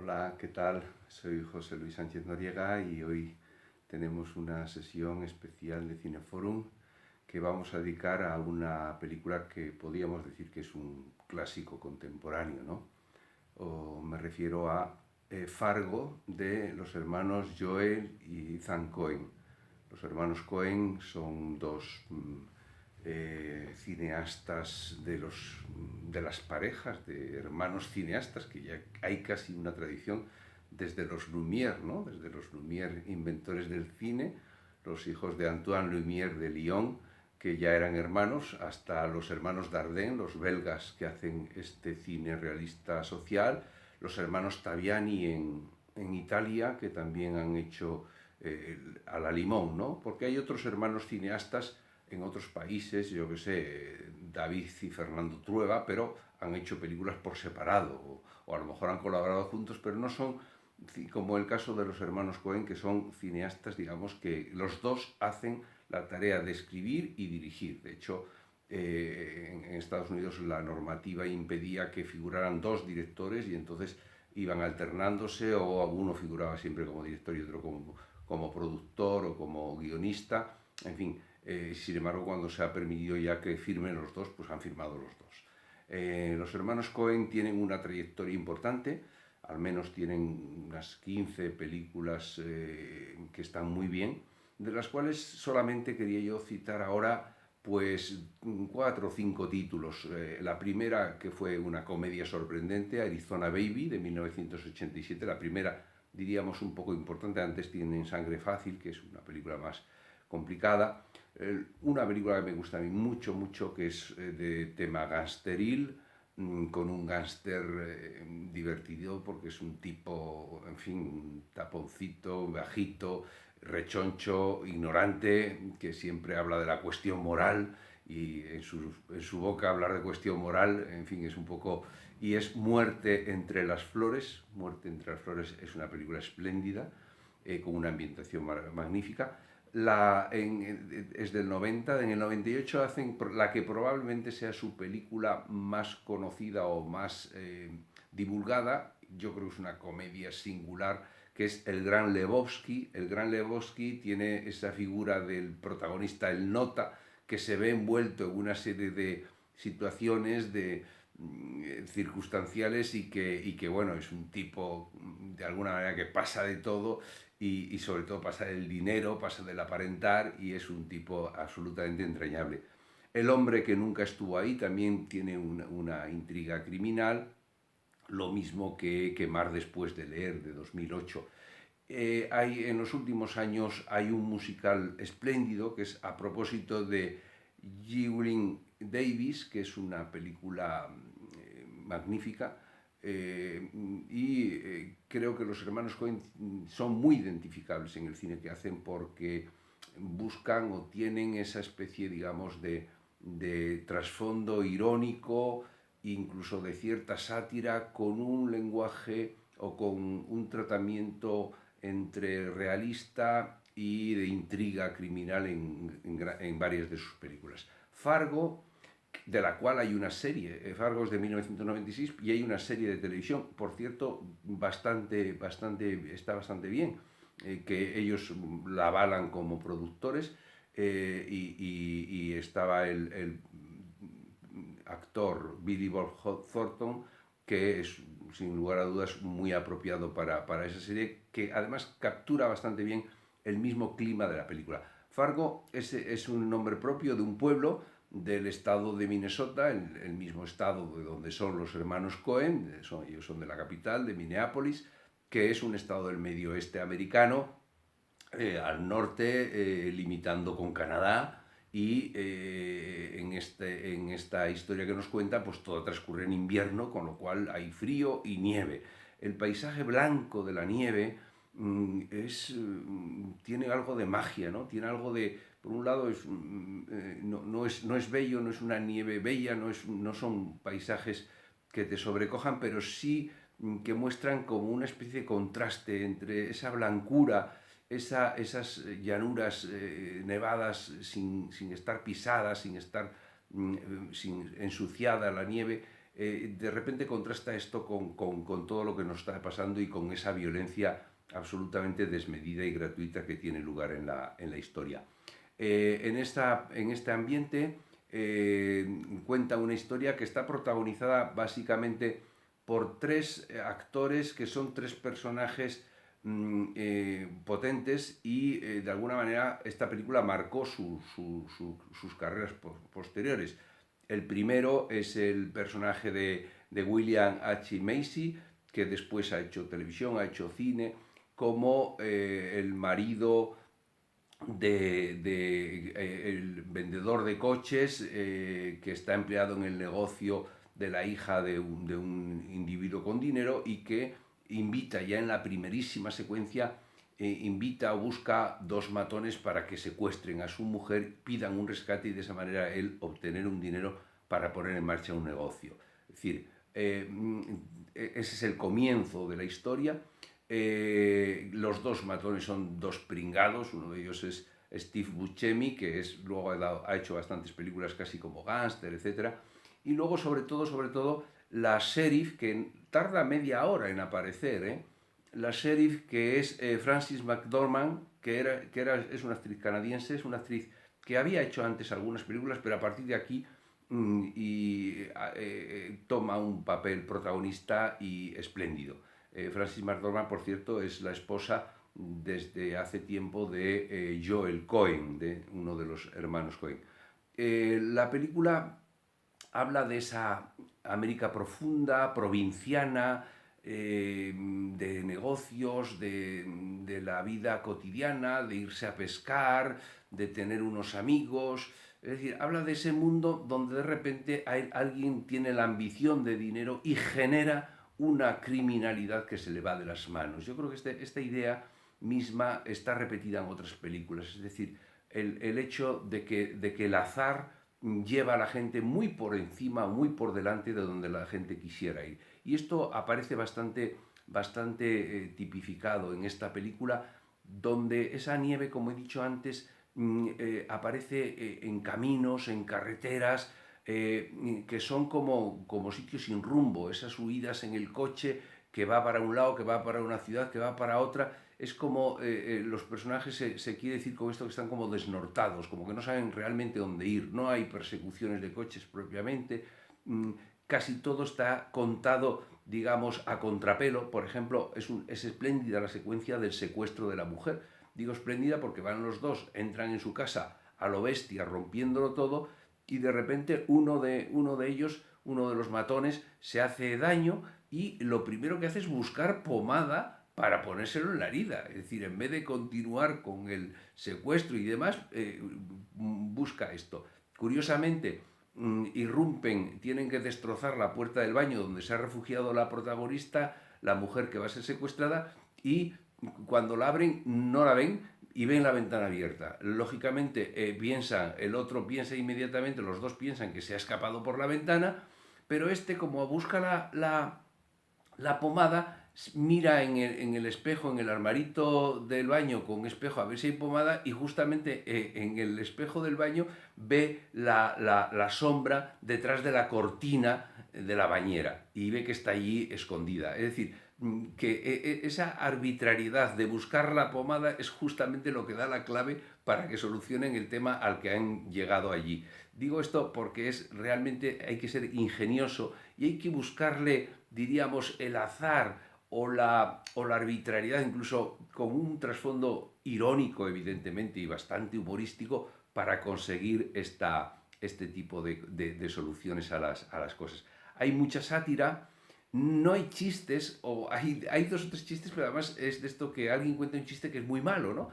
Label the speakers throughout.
Speaker 1: Hola, ¿qué tal? Soy José Luis Sánchez Noriega y hoy tenemos una sesión especial de Cineforum que vamos a dedicar a una película que podríamos decir que es un clásico contemporáneo, ¿no? O me refiero a Fargo de los hermanos Joel y Ethan Coen. Los hermanos Coen son dos cineastas de las parejas, de hermanos cineastas, que ya hay casi una tradición desde los Lumière, ¿no? Desde los Lumière, inventores del cine, los hijos de Antoine Lumière de Lyon, que ya eran hermanos, hasta los hermanos Dardenne, los belgas que hacen este cine realista social, los hermanos Taviani en Italia, que también han hecho a la limón, ¿no? Porque hay otros hermanos cineastas en otros países, yo que sé, David y Fernando Trueba, pero han hecho películas por separado, o a lo mejor han colaborado juntos, pero no son como el caso de los hermanos Coen, que son cineastas, digamos, que los dos hacen la tarea de escribir y dirigir. De hecho, en Estados Unidos la normativa impedía que figuraran dos directores y entonces iban alternándose o uno figuraba siempre como director y otro como productor o como guionista. En fin, sin embargo, cuando se ha permitido ya que firmen los dos, pues han firmado los dos. Los hermanos Coen tienen una trayectoria importante, al menos tienen unas 15 películas que están muy bien, de las cuales solamente quería yo citar ahora pues 4 o 5 títulos. La primera, que fue una comedia sorprendente, Arizona Baby, de 1987, la primera, diríamos, un poco importante. Antes tienen Sangre Fácil, que es una película más complicada. Una película que me gusta a mí mucho, mucho, que es de tema gangsteril, con un gángster divertido, porque es un tipo, en fin, un taponcito, bajito, rechoncho, ignorante, que siempre habla de la cuestión moral y en su boca hablar de cuestión moral, en fin, es un poco... Y es Muerte entre las flores. Muerte entre las flores es una película espléndida, con una ambientación magnífica. Es del 90, en el 98 hacen la que probablemente sea su película más conocida o más divulgada. Yo creo que es una comedia singular, que es El Gran Lebowski. El Gran Lebowski tiene esa figura del protagonista, el nota, que se ve envuelto en una serie de situaciones circunstanciales y que, bueno, es un tipo de alguna manera que pasa de todo y sobre todo pasa del dinero, pasa del aparentar, y es un tipo absolutamente entrañable. El hombre que nunca estuvo ahí también tiene una intriga criminal, lo mismo que Quemar después de leer, de 2008. En los últimos años hay un musical espléndido que es a propósito de Llewellyn Davis, que es una película magnífica, y creo que los hermanos Coen son muy identificables en el cine que hacen, porque buscan o tienen esa especie, digamos, de trasfondo irónico, incluso de cierta sátira, con un lenguaje o con un tratamiento entre realista y de intriga criminal en varias de sus películas. Fargo, de la cual hay una serie, Fargo es de 1996 y hay una serie de televisión, por cierto, está bastante bien, que ellos la avalan como productores, y estaba el actor Billy Bob Thornton, que es sin lugar a dudas muy apropiado para esa serie, que además captura bastante bien el mismo clima de la película. Fargo es un nombre propio de un pueblo del estado de Minnesota, el mismo estado de donde son los hermanos Coen. Ellos son de la capital, de Minneapolis, que es un estado del medio oeste americano, al norte, limitando con Canadá, y en esta historia que nos cuenta, pues todo transcurre en invierno, con lo cual hay frío y nieve. El paisaje blanco de la nieve tiene algo de magia, ¿no? Tiene algo de... Por un lado, no es bello, no es una nieve bella, no son paisajes que te sobrecojan, pero sí que muestran como una especie de contraste entre esa blancura, esas llanuras nevadas sin estar pisadas, sin estar ensuciada la nieve, De repente contrasta esto con todo lo que nos está pasando y con esa violencia absolutamente desmedida y gratuita que tiene lugar en la historia. En este ambiente cuenta una historia que está protagonizada básicamente por tres actores que son tres personajes potentes y de alguna manera esta película marcó sus carreras posteriores. El primero es el personaje de William H. Macy, que después ha hecho televisión, ha hecho cine, como el marido el vendedor de coches que está empleado en el negocio de la hija de un individuo con dinero y que invita ya en la primerísima secuencia, invita o busca dos matones para que secuestren a su mujer, pidan un rescate y de esa manera él obtener un dinero para poner en marcha un negocio. Es decir, ese es el comienzo de la historia. Los dos matones son dos pringados, uno de ellos es Steve Buscemi, que luego ha hecho bastantes películas casi como Gangster, etc. Y luego, sobre todo, la sheriff, que tarda media hora en aparecer, la sheriff, que es Frances McDormand, es una actriz canadiense, es una actriz que había hecho antes algunas películas, pero a partir de aquí toma un papel protagonista y espléndido. Frances McDormand, por cierto, es la esposa desde hace tiempo de Joel Cohen, de uno de los hermanos Cohen. La película habla de esa América profunda, provinciana, de negocios, de la vida cotidiana, de irse a pescar, de tener unos amigos. Es decir, habla de ese mundo donde de repente alguien tiene la ambición de dinero y genera una criminalidad que se le va de las manos. Yo creo que esta idea misma está repetida en otras películas. Es decir, el hecho de que el azar lleva a la gente muy por encima, muy por delante de donde la gente quisiera ir. Y esto aparece bastante tipificado en esta película, donde esa nieve, como he dicho antes, aparece en caminos, en carreteras, que son como sitios sin rumbo, esas huidas en el coche que va para un lado, que va para una ciudad, que va para otra. Es como los personajes se quiere decir con esto que están como desnortados, como que no saben realmente dónde ir. No hay persecuciones de coches propiamente. Casi todo está contado, digamos, a contrapelo. Por ejemplo, es espléndida la secuencia del secuestro de la mujer. Digo espléndida porque van los dos, entran en su casa a lo bestia, rompiéndolo todo, y de repente uno de ellos, uno de los matones, se hace daño y lo primero que hace es buscar pomada para ponérselo en la herida. Es decir, en vez de continuar con el secuestro y demás, busca esto. Curiosamente, irrumpen, tienen que destrozar la puerta del baño donde se ha refugiado la protagonista, la mujer que va a ser secuestrada, y cuando la abren no la ven y ven la ventana abierta. Lógicamente el otro piensa inmediatamente, los dos piensan que se ha escapado por la ventana, pero como busca la pomada, mira en el espejo, en el armarito del baño con espejo a ver si hay pomada, y justamente en el espejo del baño ve la sombra detrás de la cortina de la bañera y ve que está allí escondida. Es decir, que esa arbitrariedad de buscar la pomada es justamente lo que da la clave para que solucionen el tema al que han llegado allí. Digo esto porque realmente hay que ser ingenioso y hay que buscarle, diríamos, el azar o la arbitrariedad, incluso con un trasfondo irónico, evidentemente, y bastante humorístico, para conseguir este tipo de soluciones a las cosas. Hay mucha sátira, no hay chistes, o hay dos o tres chistes, pero además es de esto que alguien cuenta un chiste que es muy malo, ¿no?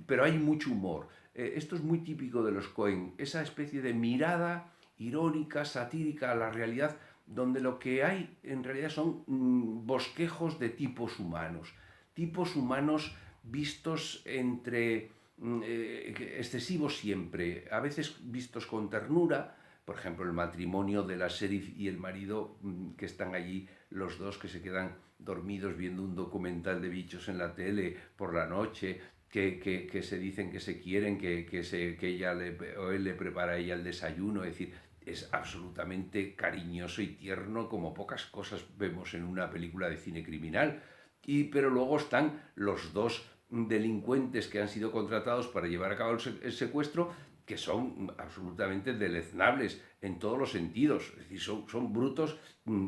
Speaker 1: Pero hay mucho humor. Esto es muy típico de los Coen, esa especie de mirada irónica, satírica a la realidad, donde lo que hay en realidad son bosquejos de tipos humanos vistos entre excesivos siempre, a veces vistos con ternura. Por ejemplo, el matrimonio de la sheriff y el marido, que están allí los dos, que se quedan dormidos viendo un documental de bichos en la tele por la noche, que se dicen que se quieren, que ella o él le prepara a ella el desayuno. Es decir, es absolutamente cariñoso y tierno, como pocas cosas vemos en una película de cine criminal. Pero luego están los dos delincuentes que han sido contratados para llevar a cabo el secuestro, que son absolutamente deleznables en todos los sentidos. Es decir, son brutos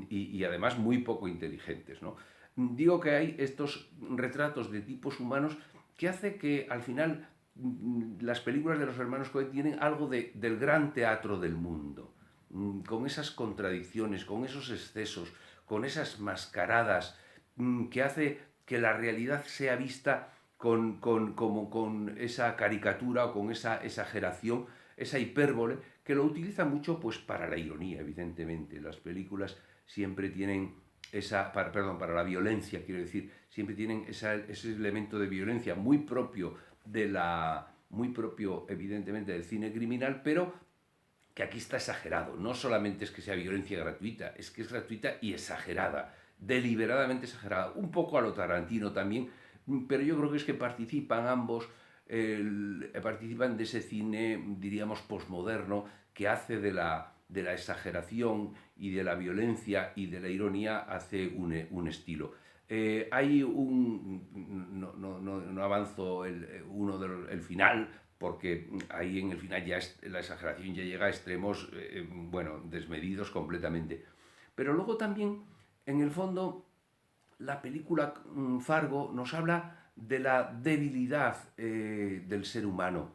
Speaker 1: y además muy poco inteligentes, ¿no? Digo que hay estos retratos de tipos humanos que hace que al final las películas de los hermanos Coen tienen algo del gran teatro del mundo, con esas contradicciones, con esos excesos, con esas mascaradas, que hace que la realidad sea vista como con esa caricatura o con esa exageración, esa hipérbole, que lo utiliza mucho pues para la ironía, evidentemente. Las películas siempre tienen para la violencia, quiero decir, siempre tienen ese elemento de violencia muy propio evidentemente del cine criminal, pero que aquí está exagerado. No solamente es que sea violencia gratuita, es que es gratuita y exagerada, deliberadamente exagerada. Un poco a lo Tarantino también, pero yo creo que es que participan ambos, participan de ese cine, diríamos, posmoderno, que hace de la exageración y de la violencia y de la ironía, hace un estilo. Hay no avanzo el final, porque ahí en el final ya la exageración ya llega a extremos, bueno, desmedidos completamente. Pero luego también, en el fondo, la película Fargo nos habla de la debilidad del ser humano.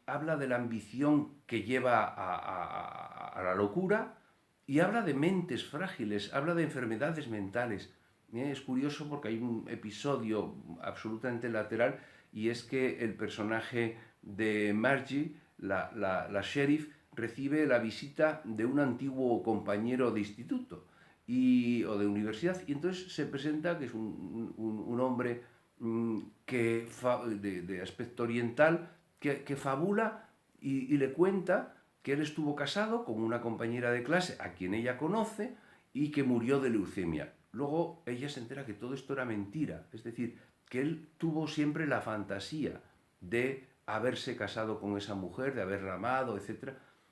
Speaker 1: Habla de la ambición que lleva a la locura y habla de mentes frágiles, habla de enfermedades mentales. Es curioso porque hay un episodio absolutamente lateral, y es que el personaje de Margie, la sheriff, recibe la visita de un antiguo compañero de instituto o de universidad, y entonces se presenta que es un hombre de aspecto oriental que fabula y le cuenta que él estuvo casado con una compañera de clase a quien ella conoce y que murió de leucemia. Luego ella se entera que todo esto era mentira, es decir, que él tuvo siempre la fantasía de haberse casado con esa mujer, de haberla amado, etc.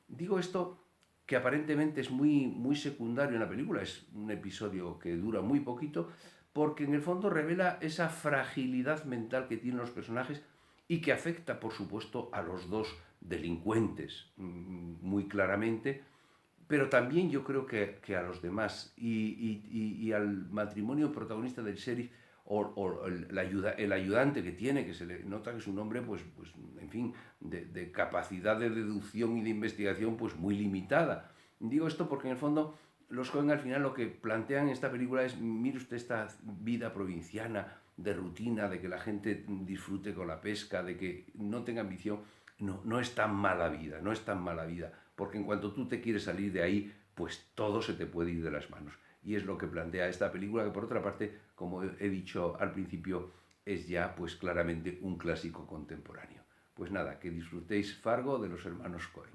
Speaker 1: Digo esto que aparentemente es muy secundario en la película, es un episodio que dura muy poquito, porque en el fondo revela esa fragilidad mental que tienen los personajes y que afecta, por supuesto, a los dos delincuentes muy claramente, pero también yo creo que a los demás y al matrimonio protagonista del sheriff o el ayudante que tiene, que se le nota que es un hombre, pues en fin, de capacidad de deducción y de investigación pues muy limitada. Digo esto porque en el fondo los Coen al final lo que plantean en esta película es: mire usted esta vida provinciana, de rutina, de que la gente disfrute con la pesca, de que no tenga ambición. No es tan mala vida, no es tan mala vida, porque en cuanto tú te quieres salir de ahí, pues todo se te puede ir de las manos. Y es lo que plantea esta película, que por otra parte, como he dicho al principio, es ya pues claramente un clásico contemporáneo. Pues nada, que disfrutéis Fargo de los hermanos Coen.